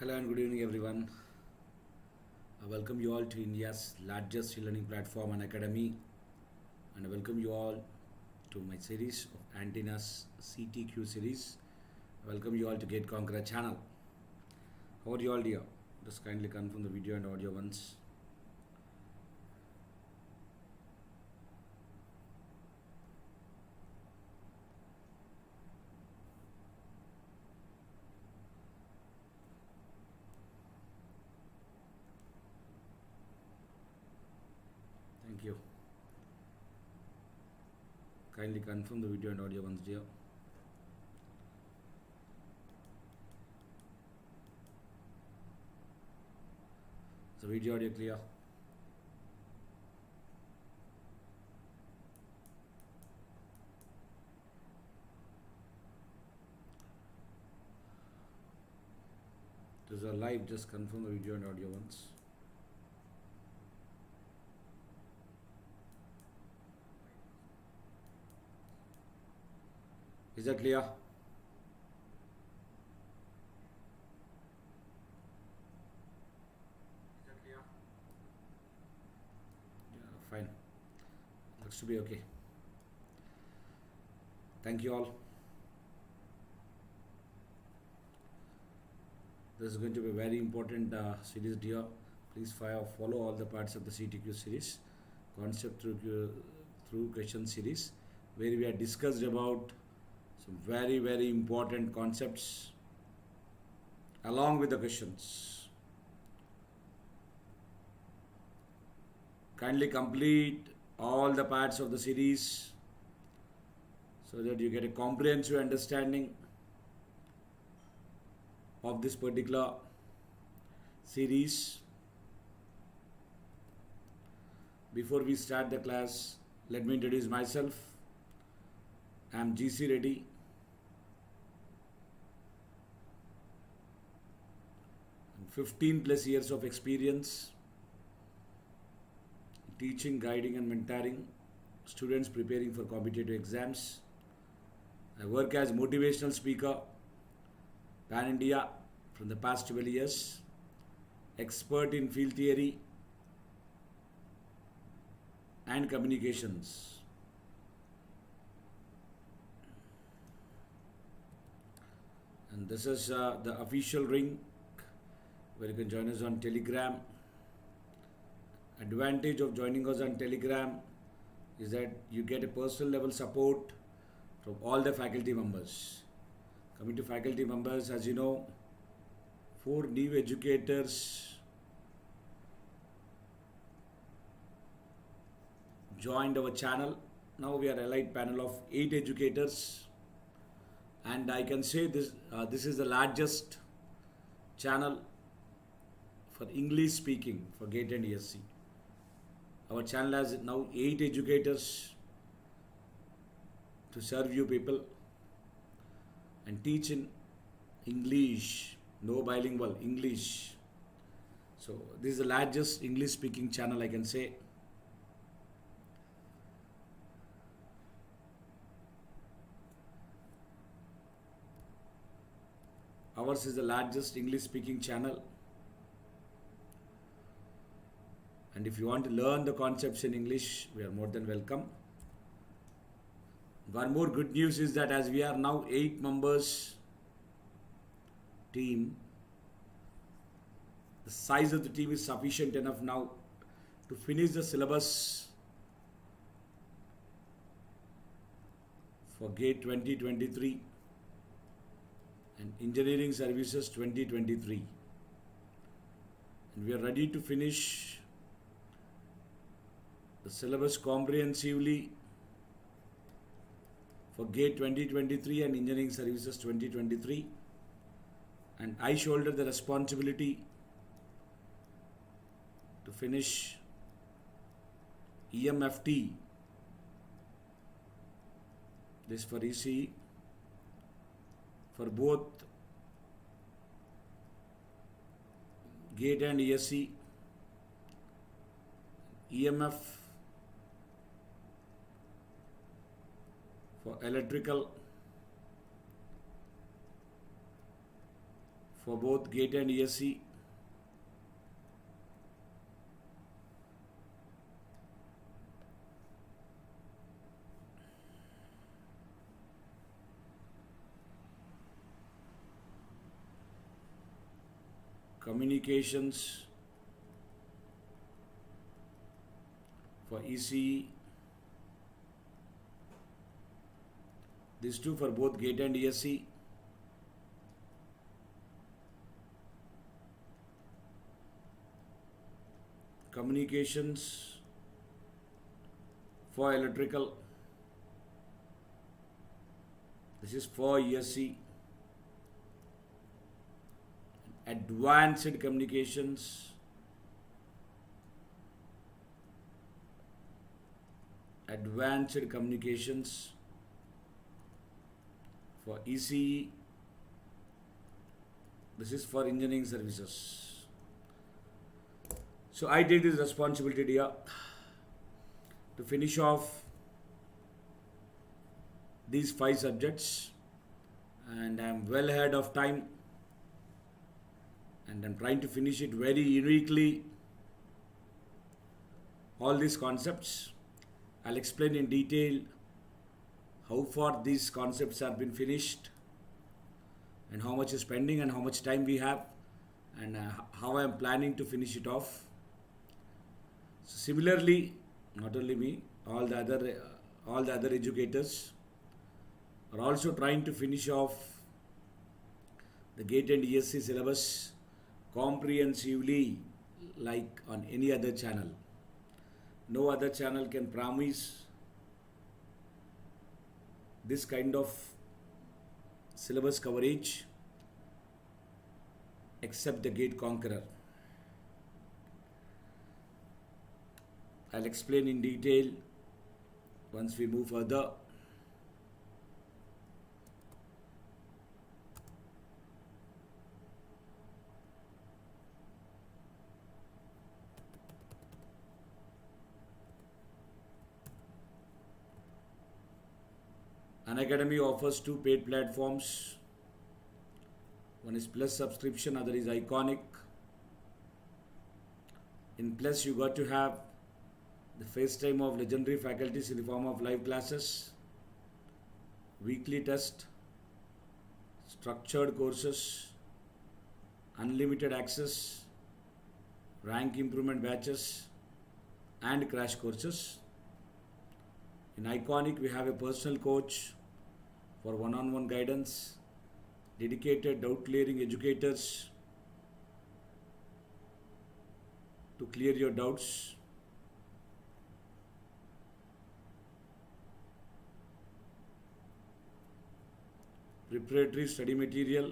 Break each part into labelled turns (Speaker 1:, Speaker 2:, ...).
Speaker 1: Hello and good evening everyone. I welcome you all to India's largest e-learning platform Unacademy, and I welcome you all to my series of antennas CTQ series. I welcome you all to Gate Conqueror channel. How are you all dear? Just kindly confirm the video and audio once. Thank you. Kindly confirm the video and audio once, dear. Is the video audio clear? It is a live, just confirm the video and audio once. Is that clear? Yeah, fine. Looks to be okay. Thank you all. This is going to be a very important series, dear. Please follow all the parts of the CTQ series, concept through question series, where we have discussed about some very important concepts along with the questions. Kindly complete all the parts of the series so that you get a comprehensive understanding of this particular series. Before we start the class, let me introduce myself. I am G Reddy. I'm 15 plus years of experience teaching, guiding and mentoring students preparing for competitive exams. I work as motivational speaker pan India from the past 12 years, expert in field theory and communications. And this is the official link where you can join us on Telegram. Advantage of joining us on Telegram is that you get a personal level support from all the faculty members. Coming to faculty members, as you know, 4 new educators joined our channel. Now we are a elite panel of 8 educators, and I can say this is the largest channel for English speaking for GATE and ESE. Our channel has now 8 educators to serve you people and teach in English, no bilingual, English. So this is the largest English speaking channel, I can say. Ours is the largest English speaking channel. And if you want to learn the concepts in English, we are more than welcome. One more good news is that as we are now 8 members team, the size of the team is sufficient enough now to finish the syllabus for GATE 2023 and Engineering Services 2023. And we are ready to finish the syllabus comprehensively for GATE 2023 and Engineering Services 2023, and I shoulder the responsibility to finish EMFT, this for ECE, for both GATE and ESE, EMF for electrical, for both GATE and ESE. Communications for ECE. These two for both GATE and ESE. Communications for electrical. This is for ESE. Advanced communications. Advanced communications for ECE. This is for engineering services. So I take this responsibility here to finish off these 5 subjects, and I am well ahead of time, and I'm trying to finish it very uniquely. All these concepts, I'll explain in detail how far these concepts have been finished and how much is pending and how much time we have, and how I'm planning to finish it off. So similarly, not only me, all the other educators are also trying to finish off the GATE and ESE syllabus comprehensively, like on any other channel. No other channel can promise this kind of syllabus coverage except the GATE Conqueror. I'll explain in detail once we move further. Unacademy offers 2 paid platforms. One is Plus subscription, other is Iconic. In Plus, you got to have the FaceTime of legendary faculties in the form of live classes, weekly test, structured courses, unlimited access, rank improvement batches, and crash courses. In Iconic, we have a personal coach for one-on-one guidance, dedicated doubt-clearing educators to clear your doubts, preparatory study material,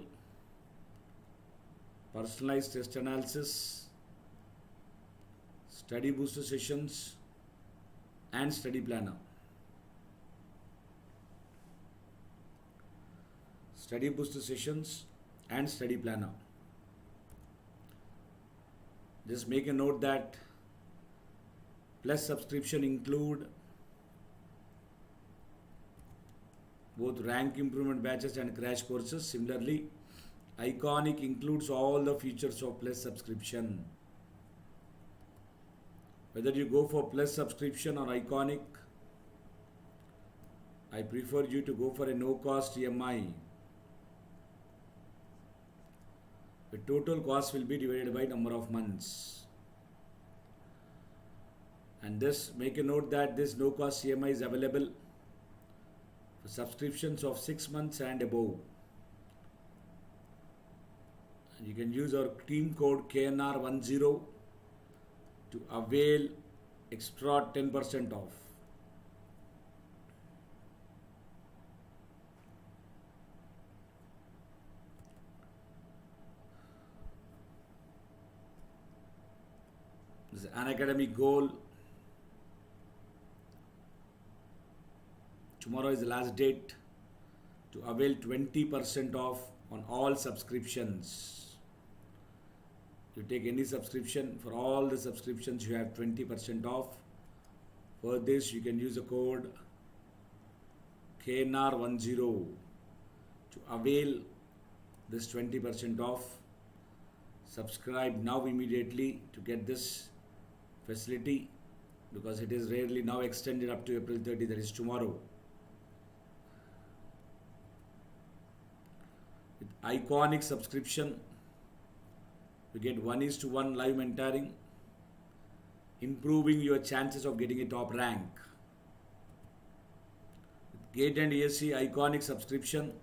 Speaker 1: personalized test analysis, study booster sessions, and study planner. Study booster sessions and study planner. Just make a note that Plus subscription include both rank improvement batches and crash courses. Similarly, Iconic includes all the features of Plus subscription. Whether you go for Plus subscription or Iconic, I prefer you to go for a no-cost EMI. The total cost will be divided by number of months. And this, make a note that this no-cost EMI is available for subscriptions of 6 months and above. And you can use our team code KNR10 to avail extra 10% off. This is Unacademy goal. Tomorrow is the last date to avail 20% off on all subscriptions. You take any subscription, for all the subscriptions you have 20% off. For this you can use the code KNR10 to avail this 20% off. Subscribe now immediately to get this facility, because it is rarely now extended up to April 30, that is tomorrow. With iconic subscription, we get 1:1 live mentoring, improving your chances of getting a top rank. With GATE and ESE iconic subscription,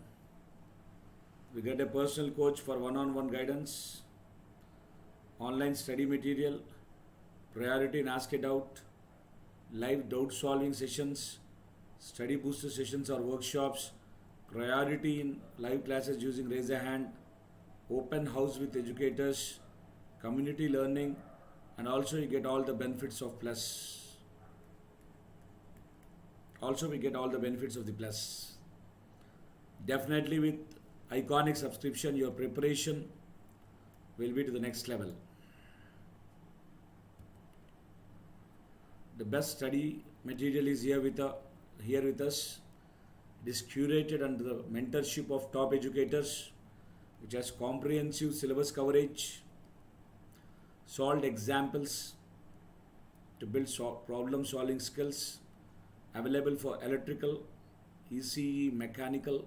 Speaker 1: we get a personal coach for one-on-one guidance, online study material, priority in Ask a Doubt, live doubt solving sessions, study booster sessions or workshops, priority in live classes using raise a hand, open house with educators, community learning, and also you get all the benefits of Plus. Also we get all the benefits of the Plus. Definitely with iconic subscription, your preparation will be to the next level. The best study material is here with us. It is curated under the mentorship of top educators, which has comprehensive syllabus coverage, solved examples to build problem solving skills, available for electrical, ECE, mechanical,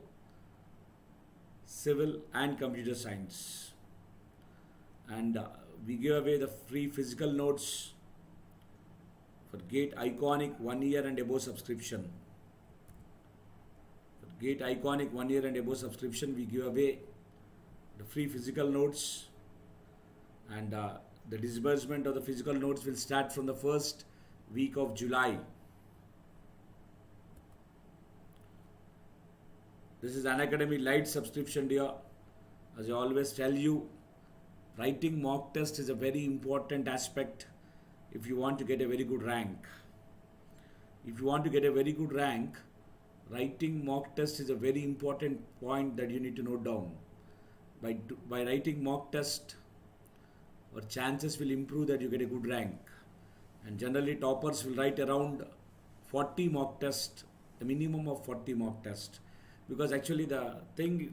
Speaker 1: civil and computer science. And we give away the free physical notes for GATE iconic 1 year and above subscription. For GATE iconic 1 year and above subscription, we give away the free physical notes, and the disbursement of the physical notes will start from the first week of July. This is Unacademy Lite subscription, dear. As I always tell you, writing mock test is a very important aspect if you want to get a very good rank. If you want to get a very good rank, writing mock test is a very important point that you need to note down. By writing mock test, our chances will improve that you get a good rank. And generally toppers will write around 40 mock tests, a minimum of 40 mock tests. Because actually the thing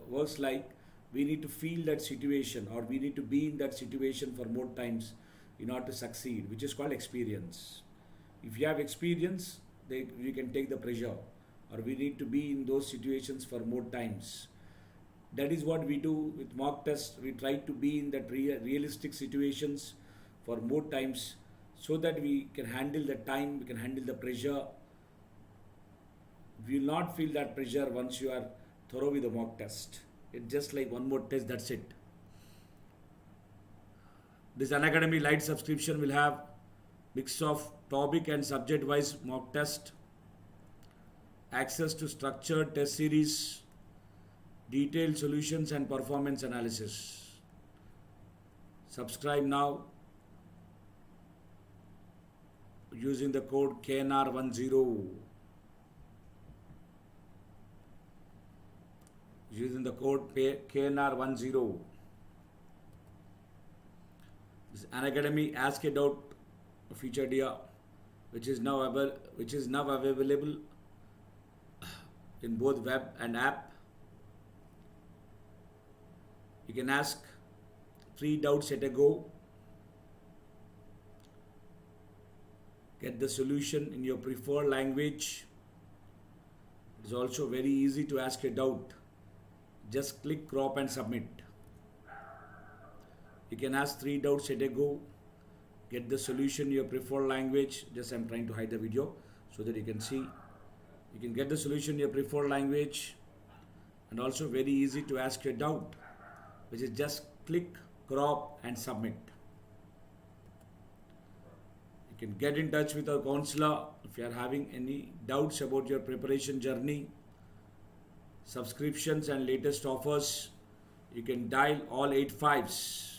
Speaker 1: works like, we need to feel that situation, or we need to be in that situation for more times in order to succeed, which is called experience. If you have experience, you can take the pressure, or we need to be in those situations for more times. That is what we do with mock tests. We try to be in that realistic situations for more times, so that we can handle the time, we can handle the pressure. We will not feel that pressure once you are thorough with the mock test. It's just like one more test, that's it. This Unacademy Lite subscription will have mix of topic and subject wise mock test, access to structured test series, detailed solutions and performance analysis. Subscribe now using the code KNR10. Using the code KNR10. This Unacademy Ask a Doubt feature, dear, which is now available in both web and app. You can ask 3 doubts at a go. Get the solution in your preferred language. It is also very easy to ask a doubt. Just click, crop and submit. You can ask 3 doubts at a go. Get the solution in your preferred language. Just I'm trying to hide the video so that you can see. You can get the solution in your preferred language, and also very easy to ask your doubt, which is just click, crop and submit. You can get in touch with our counselor if you are having any doubts about your preparation journey, subscriptions and latest offers. You can dial all 8 5s.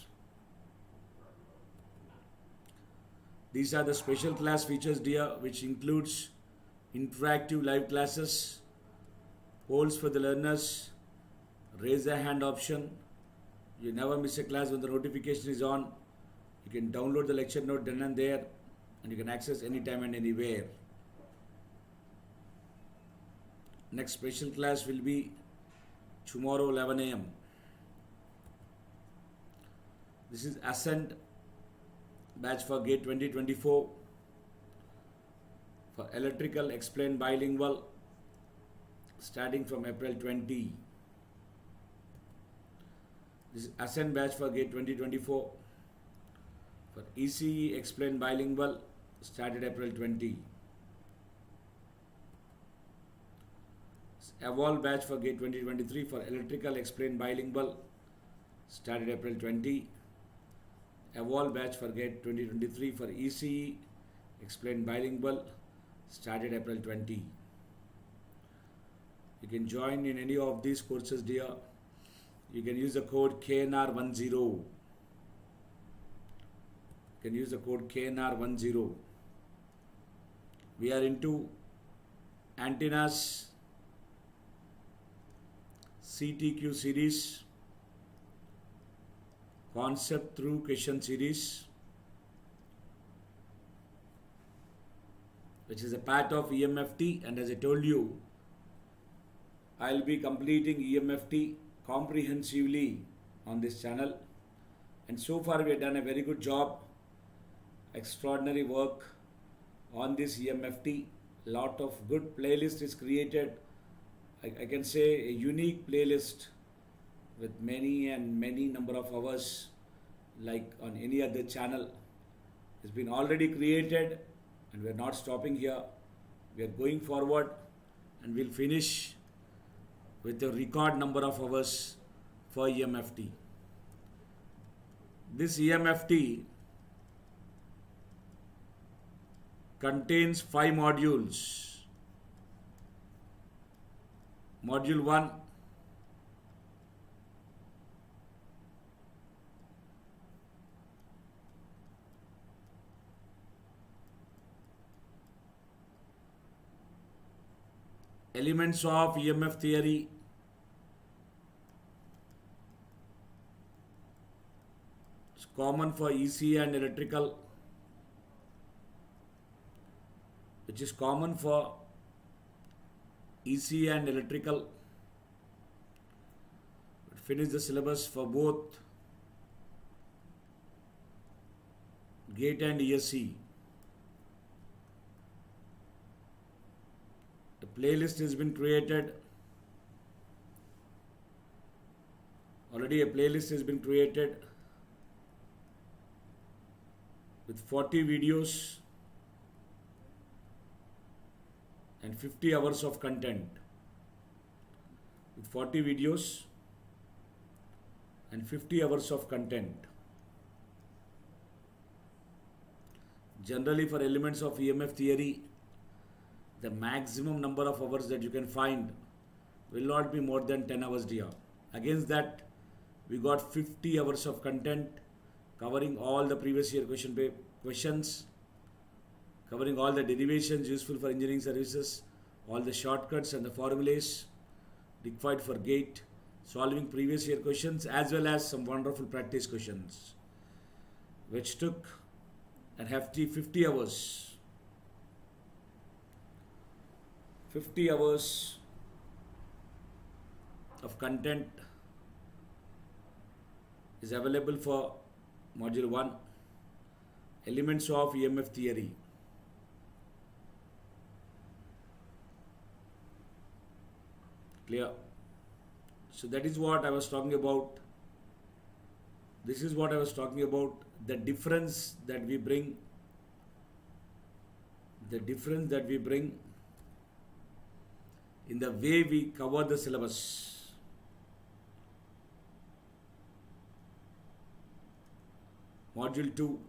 Speaker 1: These are the special class features, dear, which includes interactive live classes, polls for the learners, raise a hand option. You never miss a class when the notification is on. You can download the lecture note then and there, and you can access anytime and anywhere. Next special class will be tomorrow 11 a.m. This is Ascent batch for GATE 2024 for electrical explained bilingual starting from April 20. This is Ascent batch for GATE 2024 for ECE explained bilingual started April 20. Evolve batch for GATE 2023 for electrical explained bilingual started April 20. Evolve batch for GATE 2023 for ECE explained bilingual started April 20. You can join in any of these courses, dear. You can use the code KNR10. You can use the code KNR10. We are into antennas CTQ series, concept through question series, which is a part of EMFT, and as I told you, I'll be completing EMFT comprehensively on this channel, and so far we have done a very good job, extraordinary work on this EMFT. Lot of good playlist is created. I can say a unique playlist with many number of hours, like on any other channel, has been already created, and we are not stopping here. We are going forward, and we'll finish with a record number of hours for EMFT. This EMFT contains 5 modules. Module 1, elements of EMF theory, it's common for ECE and electrical, which is common for ECE and electrical. Finish the syllabus for both GATE and ESE. The playlist has been created. Already a playlist has been created with 40 videos and 50 hours of content. With 40 videos and 50 hours of content. Generally for elements of EMF theory, the maximum number of hours that you can find will not be more than 10 hours, dear. Against that, we got 50 hours of content covering all the previous year questions, covering all the derivations useful for engineering services, all the shortcuts and the formulas required for GATE, solving previous year questions, as well as some wonderful practice questions, which took a hefty 50 hours. 50 hours of content is available for Module 1, Elements of EMF Theory. Clear? So that is what I was talking about. This is what I was talking about, the difference that we bring, in the way we cover the syllabus. Module 2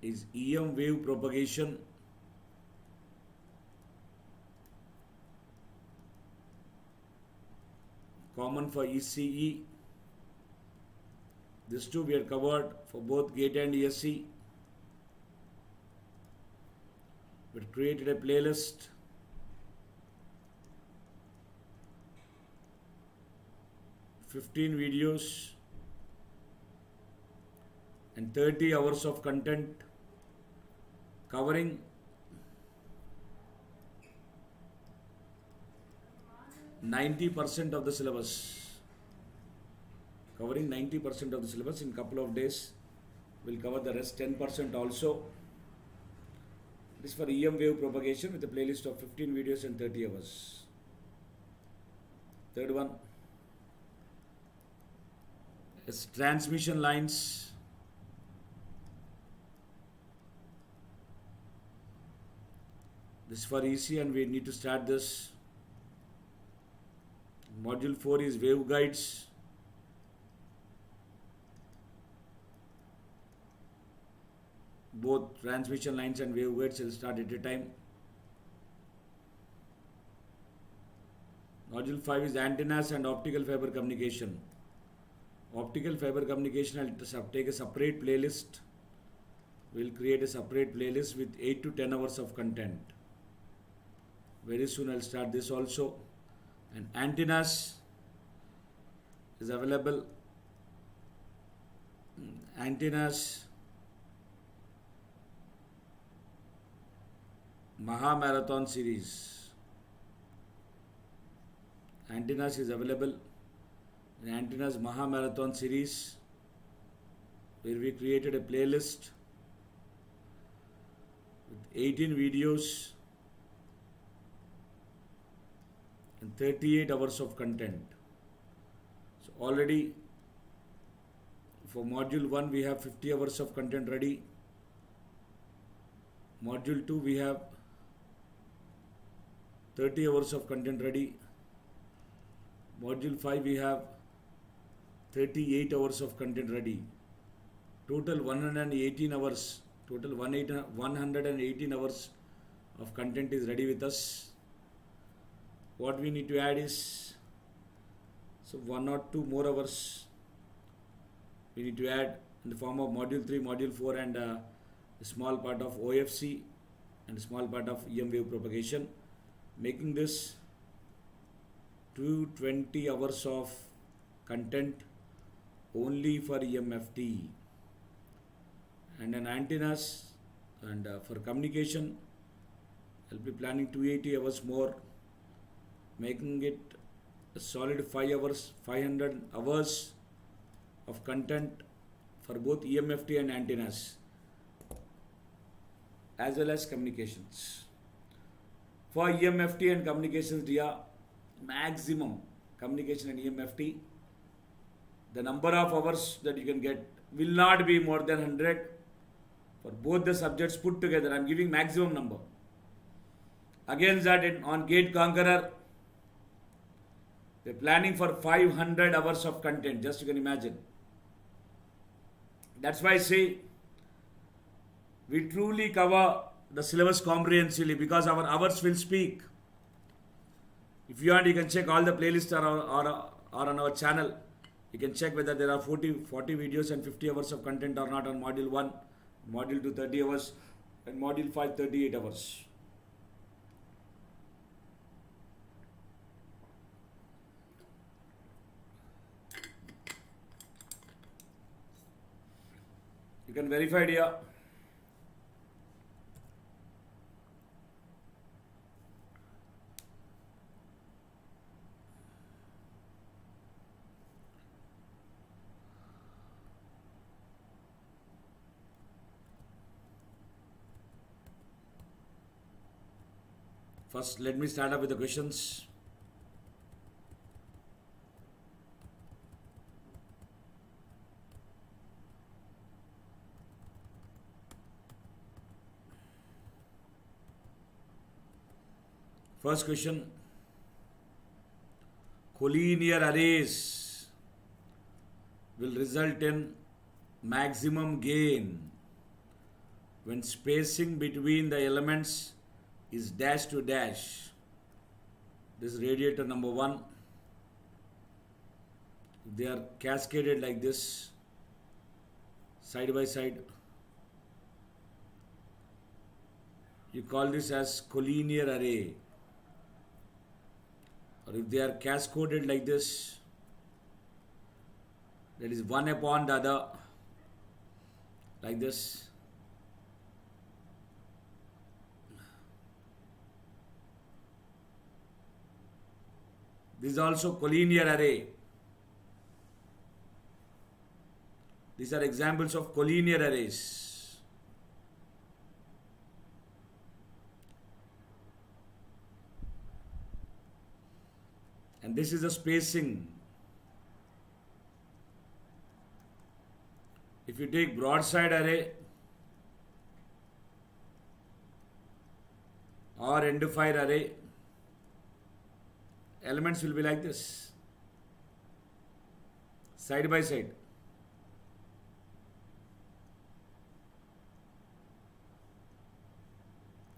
Speaker 1: is EM wave propagation. Common for ECE. These two we are covered for both GATE and ESE. We created a playlist. (15 videos and 30 hours of content covering (90% of the syllabus). covering 90% of the syllabus. In couple of days, we'll cover the rest 10% also. This is for EM wave propagation with a playlist of 15 videos and 30 hours. Third one is transmission lines. This is for EC and we need to start this. Module 4 is waveguides. Both transmission lines and waveguides will start at a time. Module 5 is antennas and optical fiber communication. Optical fiber communication, I'll take a separate playlist. We'll create a separate playlist with 8 to 10 hours of content. Very soon I'll start this also. And antennas is available. Antennas, Maha Marathon series. Antennas is available in Antennas Maha Marathon series, where we created a playlist with 18 videos and 38 hours of content. So already for module 1 we have 50 hours of content ready. Module 2 we have 30 hours of content ready. Module 5 we have 38 hours of content ready. Total 118 hours. Total 118 hours of content is ready with us. What we need to add is, so 1 or 2 more hours we need to add in the form of module 3, module 4 and a small part of OFC and a small part of EM wave propagation, making this 220 hours of content only for EMFT. And an antennas and for communication I'll be planning 280 hours more, making it a solid 500 hours of content for both EMFT and antennas as well as communications. For EMFT and communications, dear, maximum communication and EMFT, the number of hours that you can get will not be more than 100 for both the subjects put together. I am giving maximum number. Against that, on GATE Conqueror, they are planning for 500 hours of content, just you can imagine. That's why I say we truly cover the syllabus comprehensively because our hours will speak. If you want, you can check all the playlists are on our channel. You can check whether there are 40 videos and 50 hours of content or not on module 1, module 2 30 hours and module 5 38 hours. You can verify it here. First, let me start up with the questions. First question, collinear arrays will result in maximum gain when spacing between the elements is dash to dash. This is radiator number 1. They are cascaded like this, side by side. You call this as collinear array. Or if they are cascaded like this, that is one upon the other, like this. This is also collinear array. These are examples of collinear arrays. And this is the spacing. If you take broadside array or end-fire array, elements will be like this, side by side.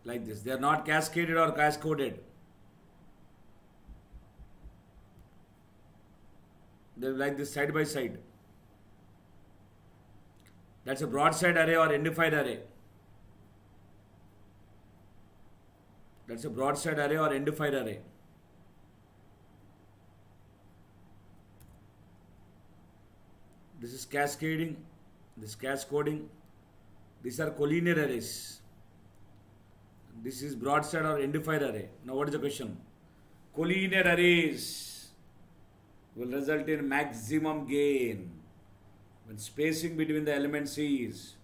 Speaker 1: Like this. They are not cascaded or cascoded. They are like this, side by side. That's a broadside array or end-fire array. That's a broadside array or end-fire array. This is cascading, this is cascoding. These are collinear arrays. This is broadside or end-fire array. Now what is the question? Collinear arrays will result in maximum gain when spacing between the elements is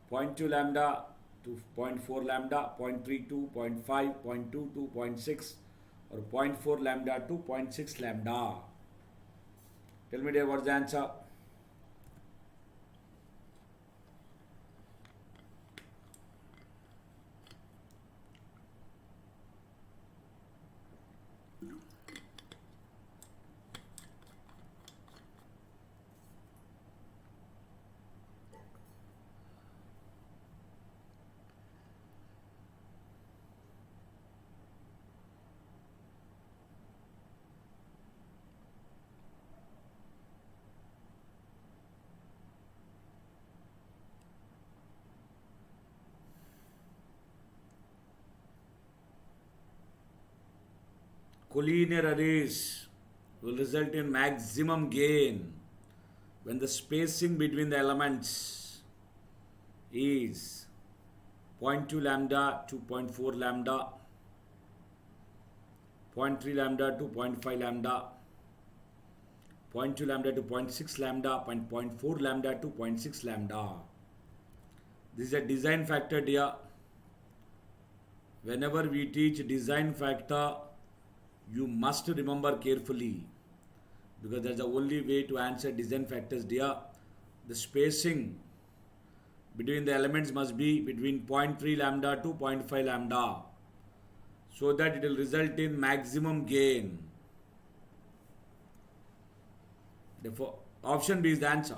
Speaker 1: 0.2 lambda to 0.4 lambda, 0.32, 0.5, 0.22, 0.6 or 0.4 lambda to 0.6 lambda. Tell me dear, what's the answer? Collinear arrays will result in maximum gain when the spacing between the elements is 0.2 lambda to 0.4 lambda, 0.3 lambda to 0.5 lambda, 0.2 lambda to 0.6 lambda, 0.4 lambda to 0.6 lambda. This is a design factor dear. Whenever we teach design factor, you must remember carefully, because that's the only way to answer design factors dear. The spacing between the elements must be between 0.3 lambda to 0.5 lambda, so that it will result in maximum gain. Therefore, option B is the answer.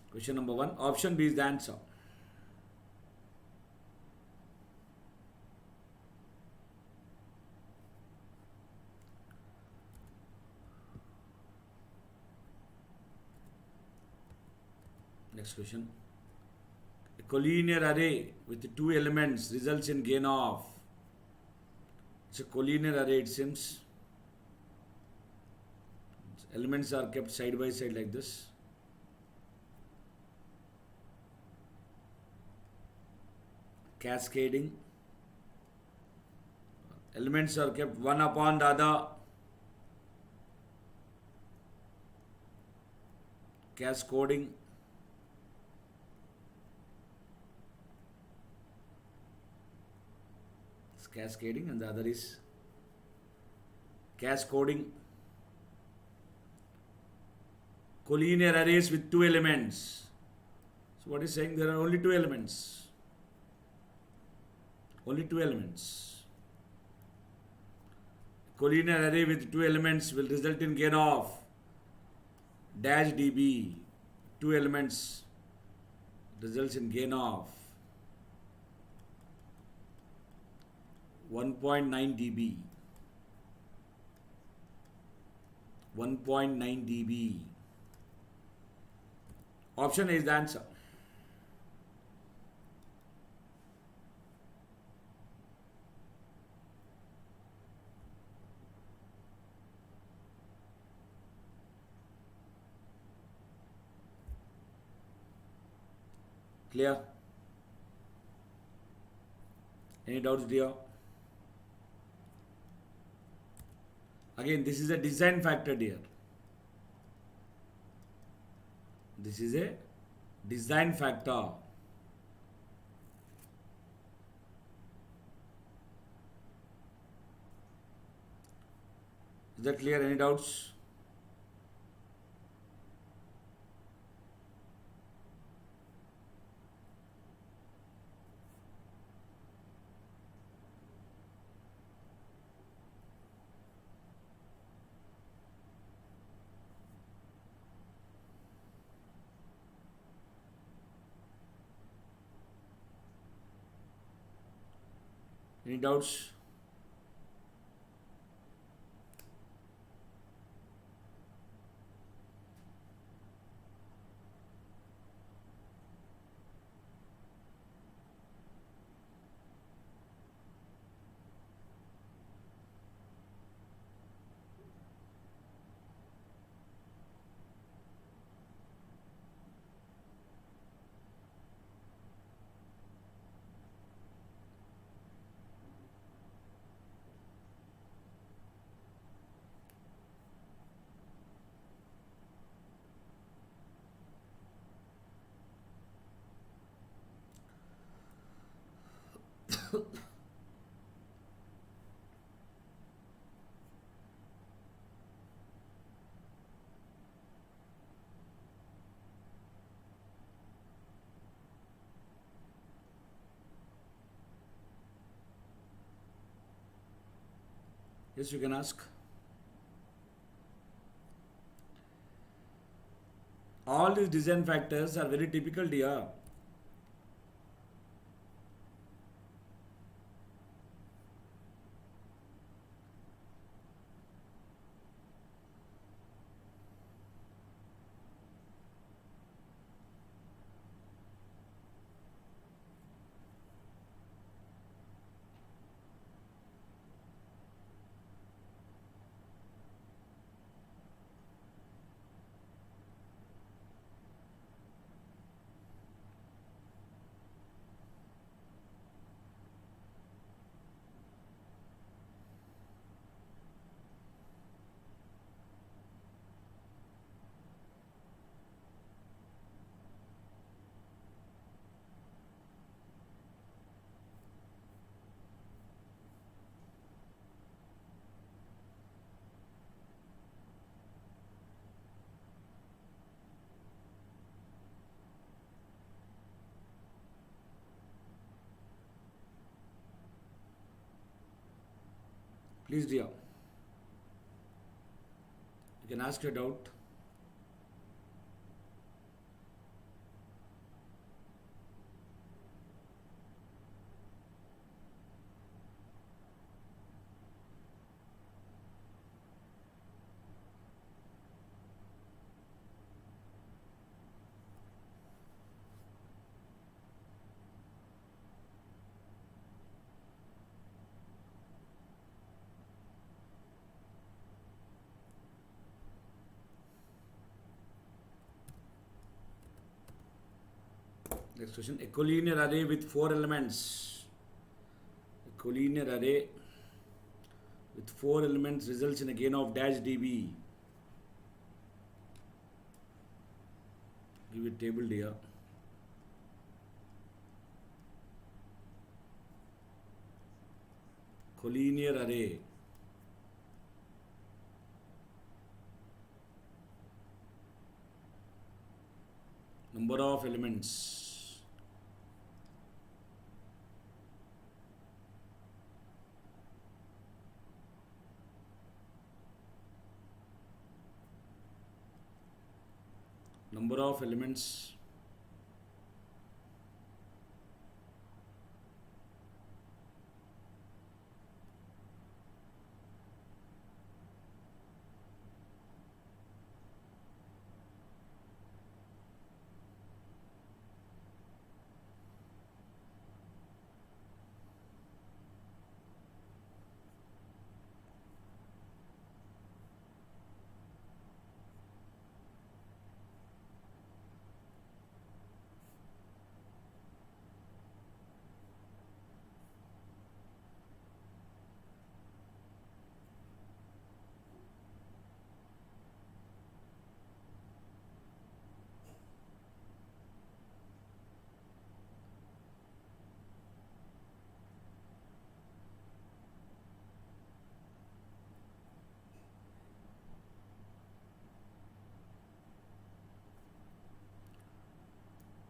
Speaker 1: Question number 1, option B is the answer. Next question. A collinear array with two elements results in gain of. It's a collinear array, it seems. Elements are kept side by side like this. Cascading. Elements are kept one upon the other. Cascoding. Cascading, and the other is cascoding. Collinear arrays with two elements. So what is saying? There are only two elements. Only two elements. Collinear array with two elements will result in gain of dash dB. Two elements results in gain of 1.9 dB. 1.9 dB. Option A is the answer. Clear? Any doubts, dear? Again, this is a design factor, dear. This is a design factor. Is that clear? Any doubts? Any doubts? Yes, you can ask. All these design factors are very typical, dear. Please, dear. You can ask your doubt. Next question. A collinear array with 4 elements. A collinear array with 4 elements results in a gain of dash dB. Give a table here. Collinear array. Number of elements. Number of elements.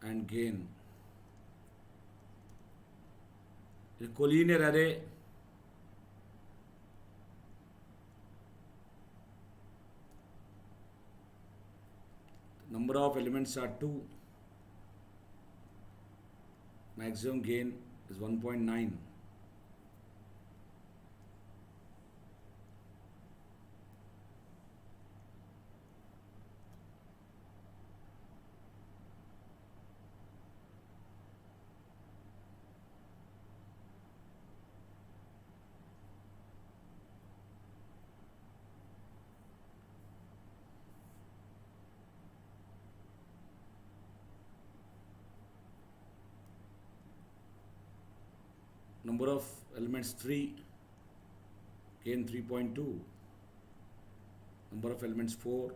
Speaker 1: and gain. In a collinear array, number of elements are 2. Maximum gain is 1.9. Number of elements 3, gain 3.2. Number of elements 4,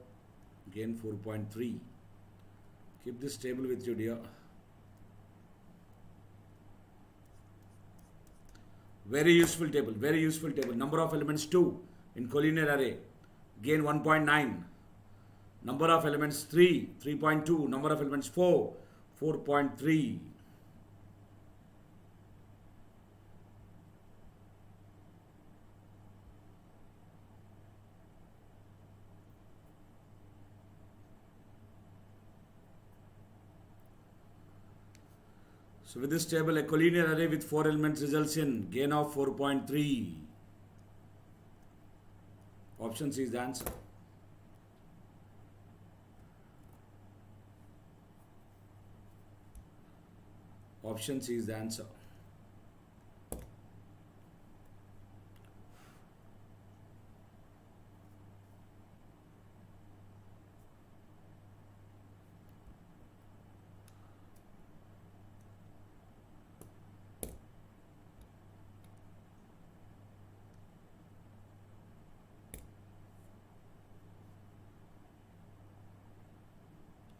Speaker 1: gain 4.3. Keep this table with you, dear. Very useful table, very useful table. Number of elements 2 in collinear array, gain 1.9. Number of elements 3, 3.2. Number of elements 4, 4.3. So with this table, a collinear array with 4 elements results in gain of 4.3. Option C is the answer. Option C is the answer.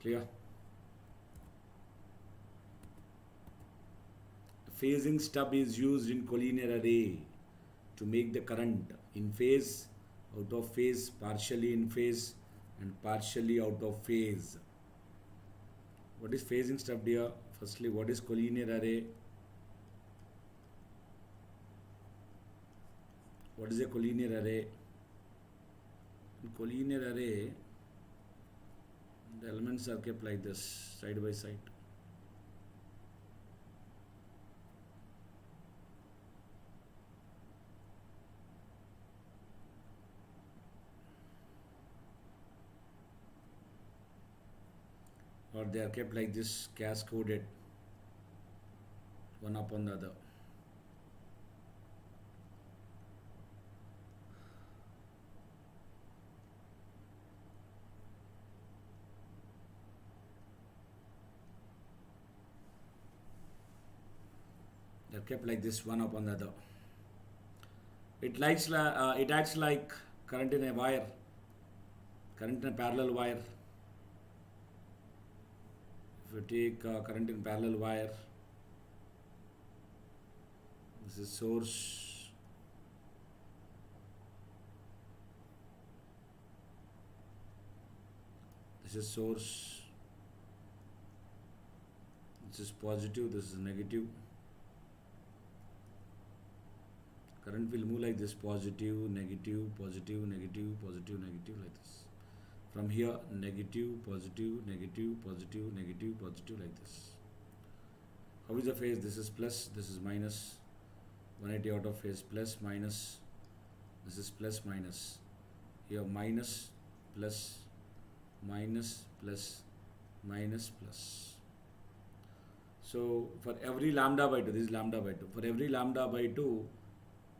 Speaker 1: Clear? Phasing stub is used in collinear array to make the current in phase, out of phase, partially in phase, and partially out of phase. What is phasing stub, dear? Firstly, what is collinear array? What is a collinear array? In collinear array, the elements are kept like this, side by side. Or they are kept like this, cascaded, one upon the other. They are kept like this, one upon the other. It acts like current in a wire, current in a parallel wire. If you take current in parallel wire, this is source, this is source, this is positive, this is negative. Current will move like this, positive, negative, positive, negative, positive, negative, like this. From here, negative, positive, negative, positive, negative, positive, like this. How is the phase? This is plus, this is minus. 180 out of phase, plus, minus. This is plus, minus. Here, minus, plus, minus, plus, minus, plus. So, for every lambda by 2, this is lambda by 2. For every lambda by 2,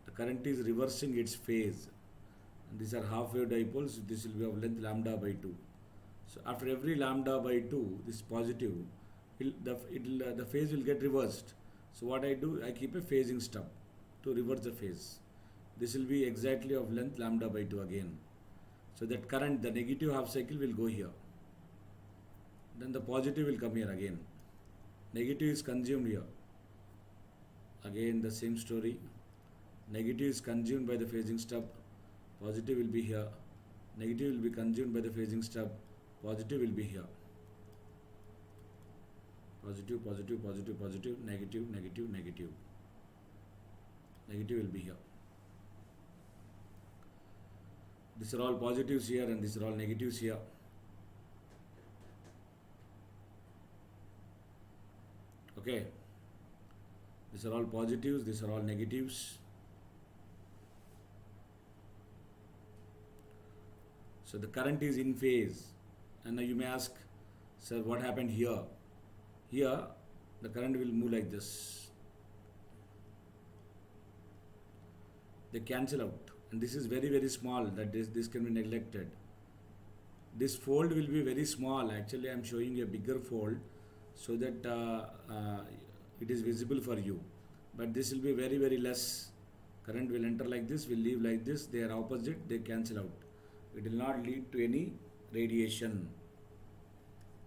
Speaker 1: the current is reversing its phase. And these are half wave dipoles. This will be of length lambda by 2. So after every lambda by 2, this is positive, the phase will get reversed. So what I do, I keep a phasing stub to reverse the phase. This will be exactly of length lambda by 2 again. So that current, the negative half cycle will go here. Then the positive will come here again. Negative is consumed here. Again the same story. Negative is consumed by the phasing stub. Positive will be here. Negative will be consumed by the phasing stub. Positive will be here. Positive, positive, positive, positive, negative, negative, negative. Negative will be here. These are all positives here and these are all negatives here. Okay. These are all positives, these are all negatives. So the current is in phase. And now you may ask, sir, what happened here? Here, the current will move like this. They cancel out. And this is very, very small, that this can be neglected. This fold will be very small. Actually, I am showing a bigger fold so that it is visible for you. But this will be very, very less. Current will enter like this, will leave like this. They are opposite, they cancel out. It will not lead to any radiation.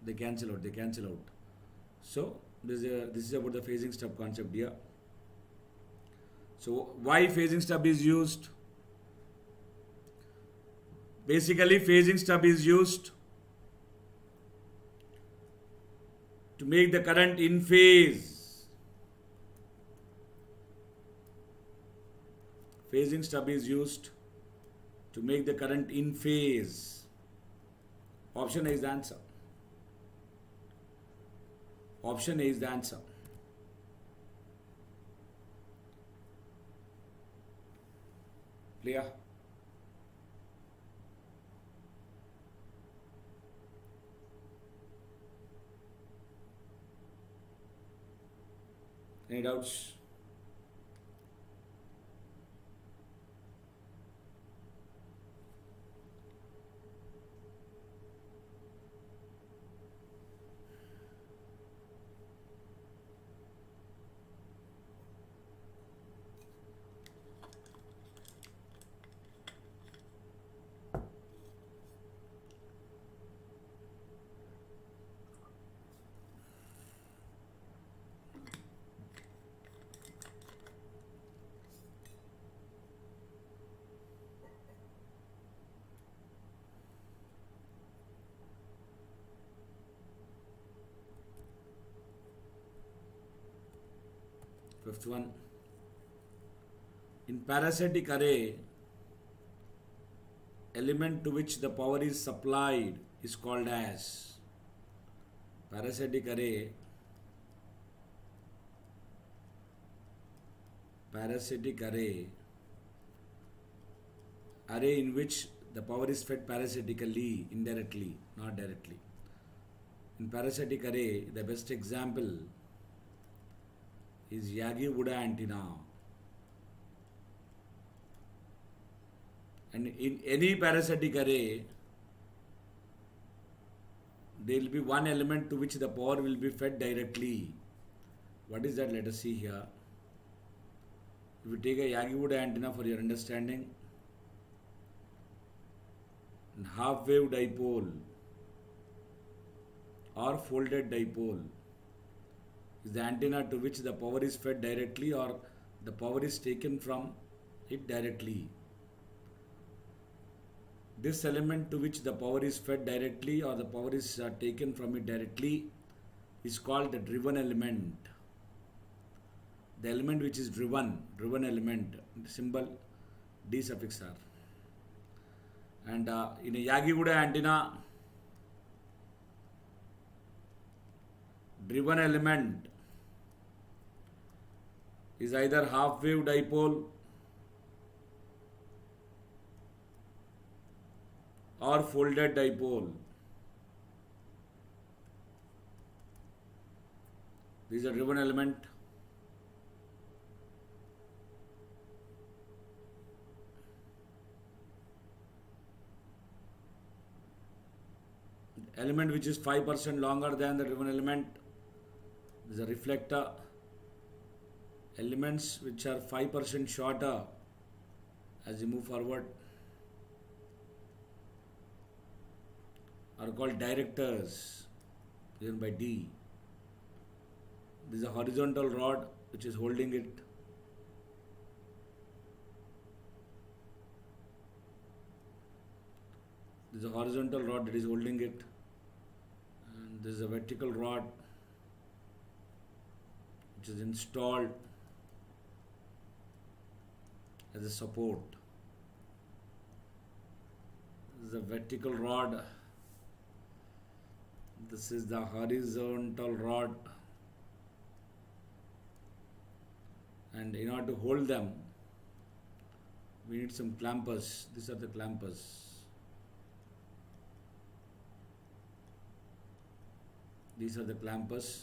Speaker 1: They cancel out, they cancel out. So, this is about the phasing stub concept here. So, why phasing stub is used? Basically, phasing stub is used to make the current in phase. Phasing stub is used to make the current in phase. Option A is the answer. Option A is the answer. Clear? Any doubts? Fifth one. In parasitic array, element to which the power is supplied is called as parasitic array. Parasitic array. Array in which the power is fed parasitically, indirectly, not directly. In parasitic array, the best example is Yagi-Uda antenna. And in any parasitic array, there will be one element to which the power will be fed directly. What is that? Let us see here. If you take a Yagi-Uda antenna for your understanding, and half wave dipole or folded dipole is the antenna to which the power is fed directly or the power is taken from it directly. This element to which the power is fed directly or the power is taken from it directly is called the driven element. The element which is driven element, symbol D suffix R. And in a Yagi-Uda antenna, driven element is either half wave dipole or folded dipole. This is a driven element. Element which is 5% longer than the driven element is a reflector. Elements which are 5% shorter as you move forward are called directors, given by D. This is a horizontal rod which is holding it. This is a horizontal rod that is holding it. And this is a vertical rod which is installed as a support. This is a vertical rod. This is the horizontal rod. And in order to hold them, we need some clampers. These are the clampers. These are the clampers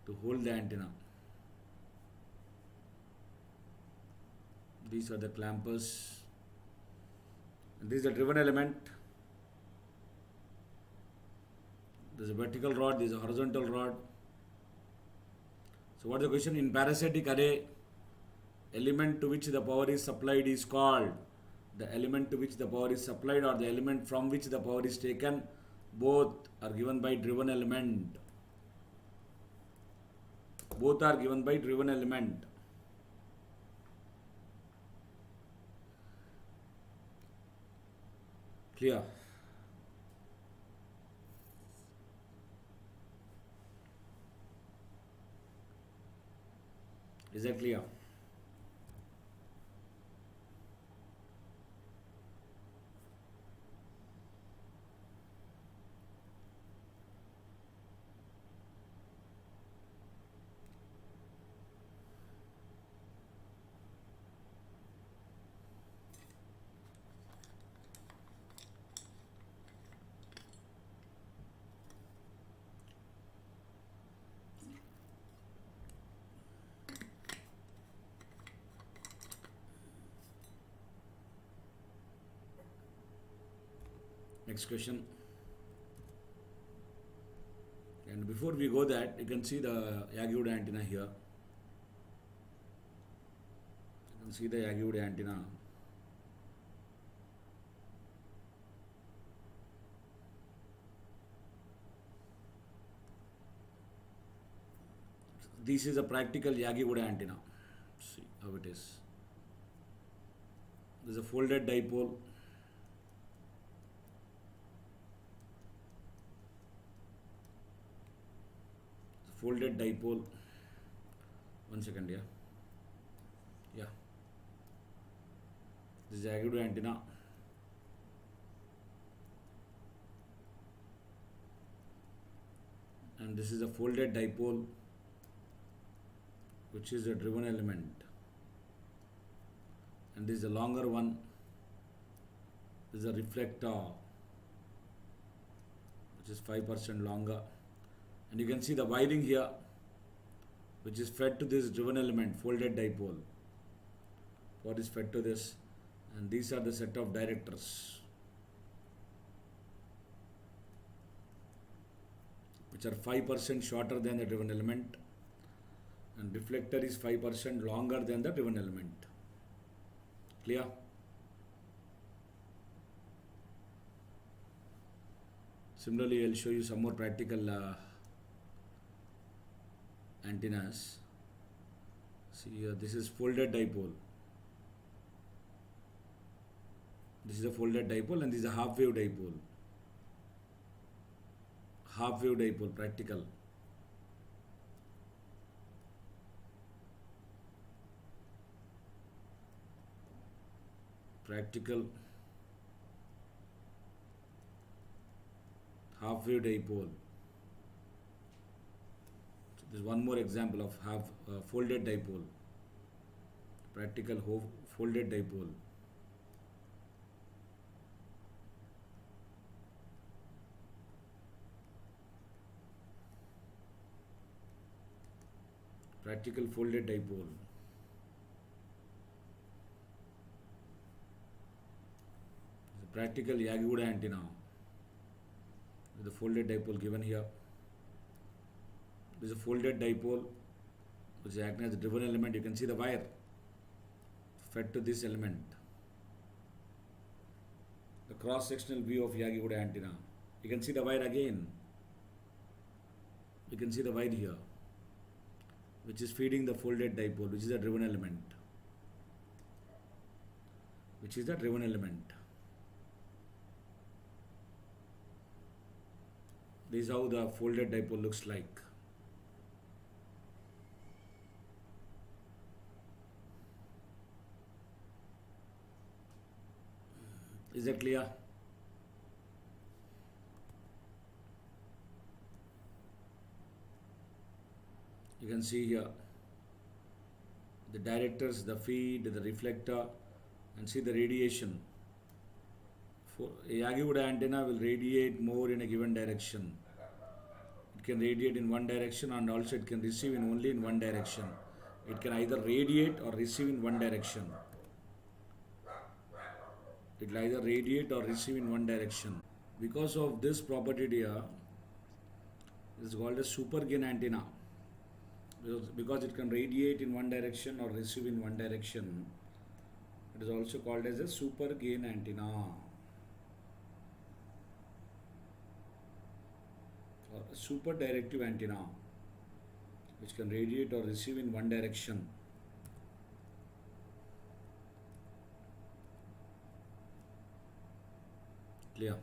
Speaker 1: to hold the antenna. These are the clampers. And this is a driven element. There is a vertical rod, there is a horizontal rod. So what is the question? In parasitic array, element to which the power is supplied is called. The element to which the power is supplied or the element from which the power is taken, both are given by driven element. Both are given by driven element. Clear? Is that clear? Next question. And before we go that, you can see the Yagi-wood antenna here. You can see the Yagi-wood antenna. This is a practical Yagi-wood antenna. See how it is. There is a folded dipole. Folded dipole. 1 second here. Yeah. This is Yagi-wood antenna. And this is a folded dipole, which is a driven element. And this is a longer one. This is a reflector, which is 5% longer. And you can see the wiring here, which is fed to this driven element, folded dipole. What is fed to this? And these are the set of directors, which are 5% shorter than the driven element. And reflector is 5% longer than the driven element. Clear? Similarly, I will show you some more practical antennas. See here, this is folded dipole. This is a folded dipole and this is a half wave dipole. Half wave dipole, practical. Practical half wave dipole. This is one more example of folded dipole. Practical folded dipole. Practical folded dipole. Practical Yagi-wood antenna with the folded dipole given here. This is a folded dipole which is acting as a driven element. You can see the wire fed to this element. The cross-sectional view of Yagi-wood antenna. You can see the wire again. You can see the wire here, which is feeding the folded dipole, which is a driven element. Which is the driven element. This is how the folded dipole looks like. Is that clear? You can see here the directors, the feed, the reflector, and see the radiation. For a Yagi-Uda antenna will radiate more in a given direction. It can radiate in one direction, and also it can receive in only in one direction. It can either radiate or receive in one direction. It will either radiate or receive in one direction. Because of this property here, it is called a super gain antenna. Because it can radiate in one direction or receive in one direction, it is also called as a super gain antenna or a super directive antenna, which can radiate or receive in one direction. Clear?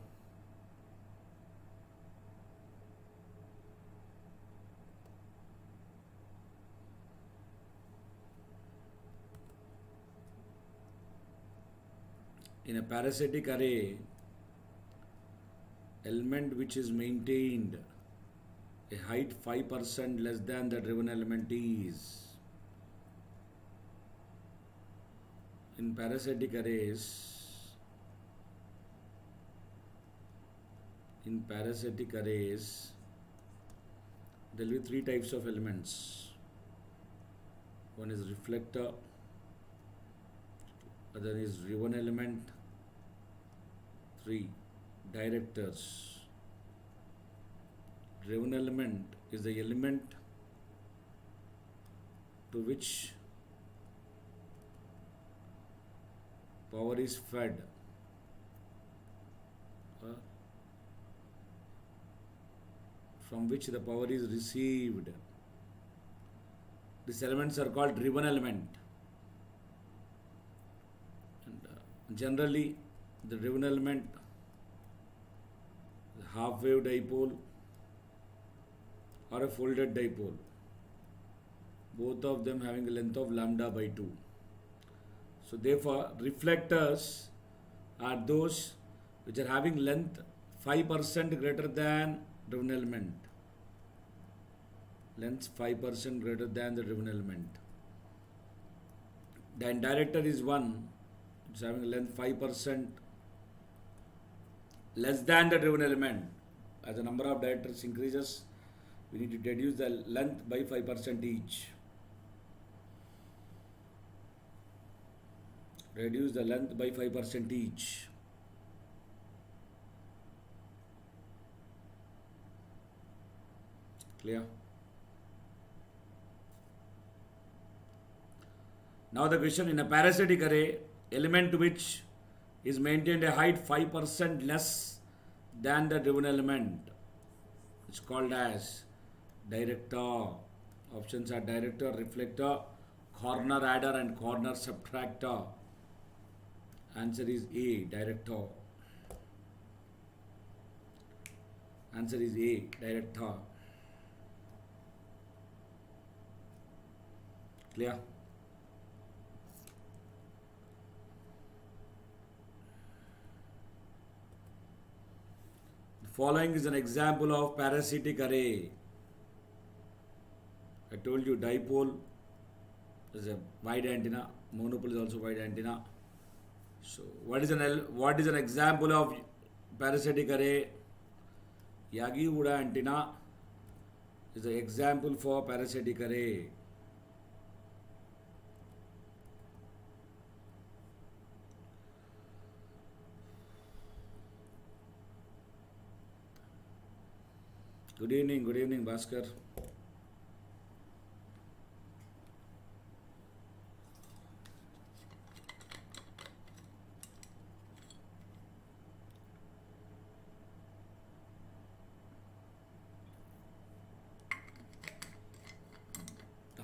Speaker 1: In a parasitic array, element which is maintained a height 5% less than the driven element is. In parasitic arrays, there will be three types of elements. One is reflector, other is driven element, 3 directors. Driven element is the element to which power is fed from which the power is received. These elements are called driven element. And generally, the driven element, the half wave dipole or a folded dipole, both of them having a length of lambda by 2. So therefore, reflectors are those which are having length 5% greater than driven element. Length 5% greater than the driven element. The director is one, it's having a length 5% less than the driven element. As the number of directors increases, we need to reduce the length by 5% each. Reduce the length by 5% each. Clear? Now the question: in a parasitic array, element to which is maintained a height 5% less than the driven element, it's called as director. Options are director, reflector, corner adder and corner subtractor. Answer is A, director. Answer is A, director. Clear? The following is an example of parasitic array. I told you dipole is a wide antenna, monopole is also wide antenna. So what is an example of parasitic array? Yagi-Uda antenna is the example for parasitic array. Good evening, Bhaskar.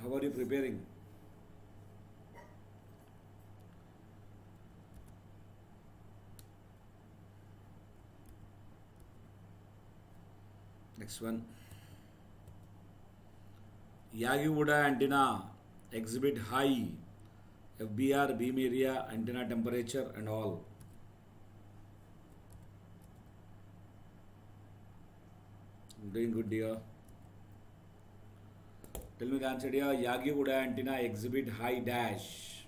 Speaker 1: How are you preparing? Next one. Yagi-Uda antenna exhibit high FBR, beam area, antenna temperature and all. Doing good, dear. Tell me the answer, dear. Yagi Uda antenna exhibit high dash.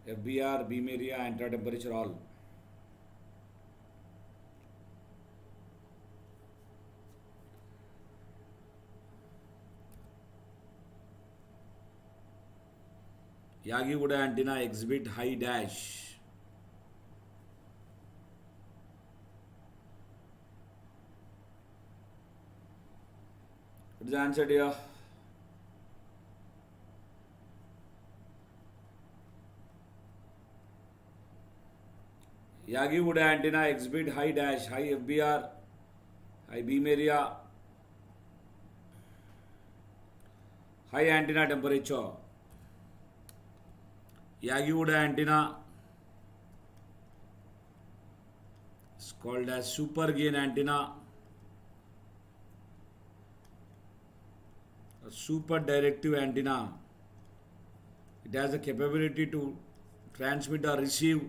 Speaker 1: FBR, beam area, antenna temperature, all. Yagi Uda antenna exhibit high dash. What is the answer, dear? Yagi Uda antenna exhibit high dash, high FBR, high beam area, high antenna temperature. Yagi Uda antenna is called as super gain antenna, a super directive antenna. It has the capability to transmit or receive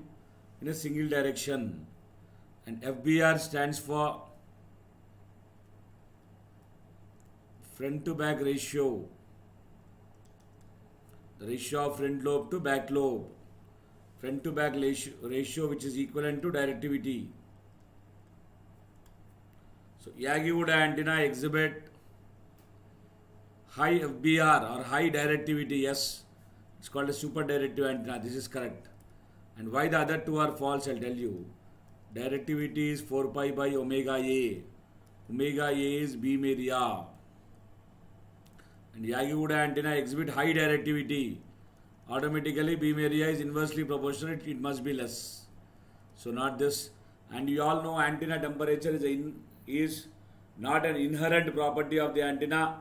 Speaker 1: in a single direction, and FBR stands for front to back ratio, the ratio of front lobe to back lobe, front to back ratio which is equivalent to directivity. So Yagi Uda antenna exhibit high FBR or high directivity. Yes, it's called a super directive antenna. This is correct. And why the other two are false, I'll tell you. Directivity is 4 pi by omega A. Omega A is beam area. And Yagi Uda antenna exhibit high directivity. Automatically beam area is inversely proportional, it must be less. So not this. And you all know antenna temperature is not an inherent property of the antenna.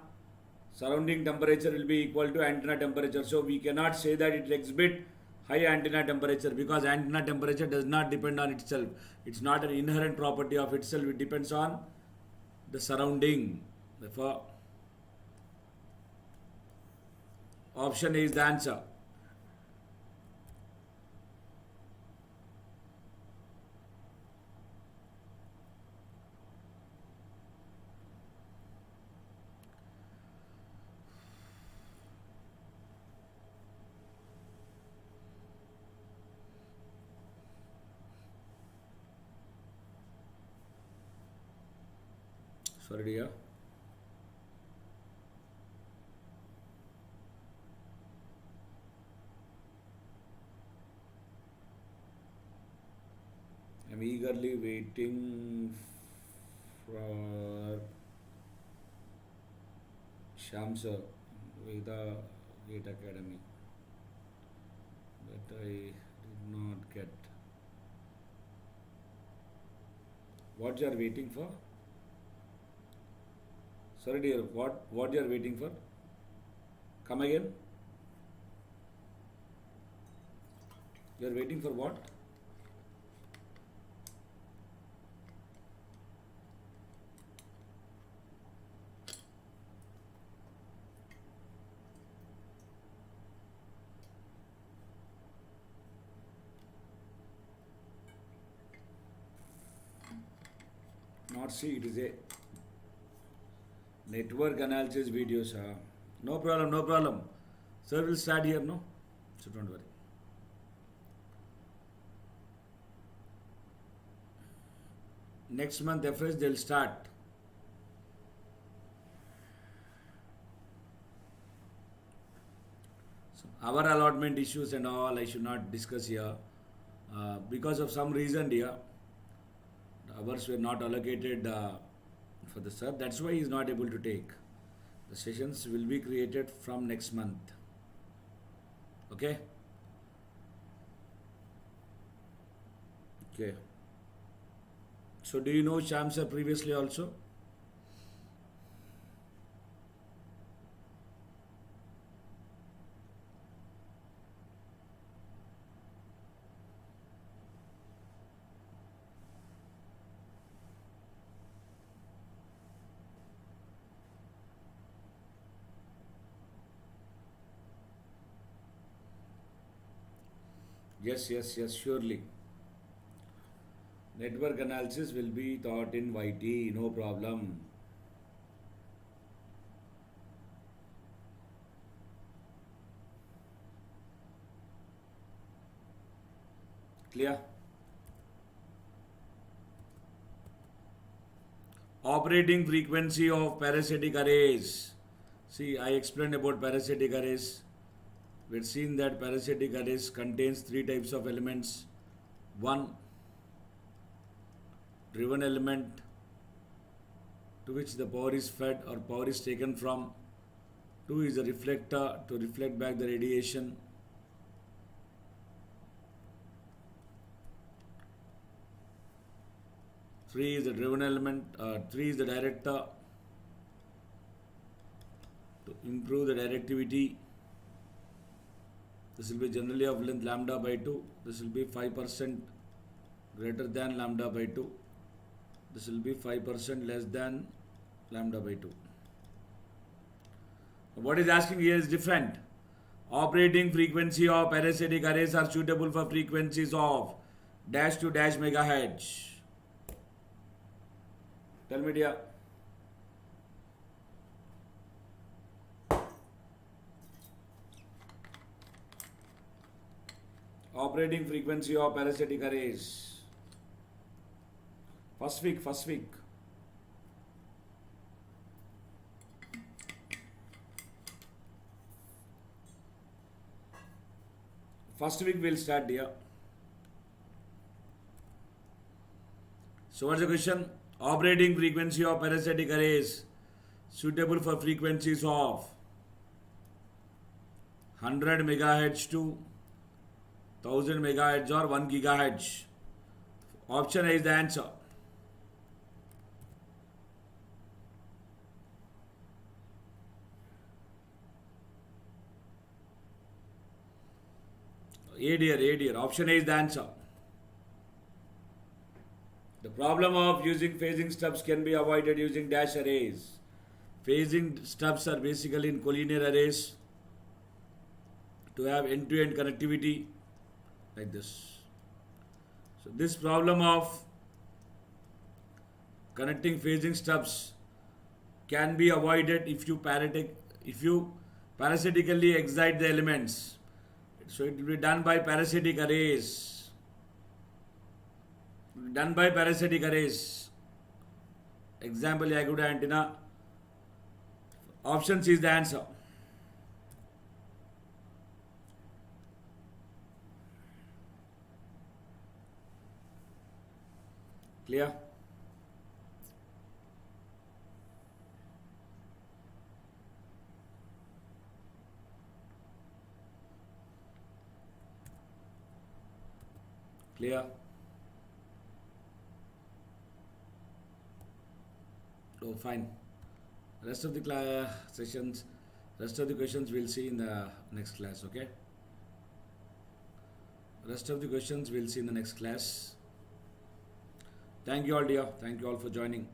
Speaker 1: Surrounding temperature will be equal to antenna temperature. So we cannot say that it exhibit high antenna temperature, because antenna temperature does not depend on itself. It's not an inherent property of itself. It depends on the surrounding. Therefore, option A is the answer. Sorry, dear. I'm eagerly waiting for Shamsa with the Gate Academy, but I did not get. What you are waiting for? Sorry, dear. What you are waiting for? Come again. You are waiting for what? Not see, it is a network analysis video, sir. No problem, no problem. Sir will start here, no? So don't worry. Next month, FS, they'll start. So our allotment issues and all, I should not discuss here. Because of some reason, dear, the hours were not allocated for the sir. That's why he is not able to take. The sessions will be created from next month. Okay? Okay. So do you know Sham sir previously also? Yes, surely. Network analysis will be taught in YT, no problem. Clear? Operating frequency of parasitic arrays. See, I explained about parasitic arrays. We've seen that parasitic arrays contains three types of elements. One, driven element to which the power is fed or power is taken from. Two is a reflector to reflect back the radiation. Three is the driven element, three is the director to improve the directivity. This will be generally of length lambda by 2. This will be 5% greater than lambda by 2. This will be 5% less than lambda by 2. What is asking here is different. Operating frequency of parasitic arrays are suitable for frequencies of dash to dash megahertz. Tell me, dear. Operating frequency of parasitic arrays. First week. First week we'll start, dear. So what's the question? Operating frequency of parasitic arrays suitable for frequencies of 100 megahertz to 1000 megahertz or 1 gigahertz. Option A is the answer. A dear. Option A is the answer. The problem of using phasing stubs can be avoided using dash arrays. Phasing stubs are basically in collinear arrays to have end-to-end connectivity like this. So this problem of connecting phasing stubs can be avoided if you parasitically excite the elements. So it will be done by parasitic arrays. Example, Yakuda antenna. Option C is the answer. Clear? Clear? Oh, fine. Rest of the rest of the questions we'll see in the next class, okay? Rest of the questions we'll see in the next class. Thank you all, dear. Thank you all for joining.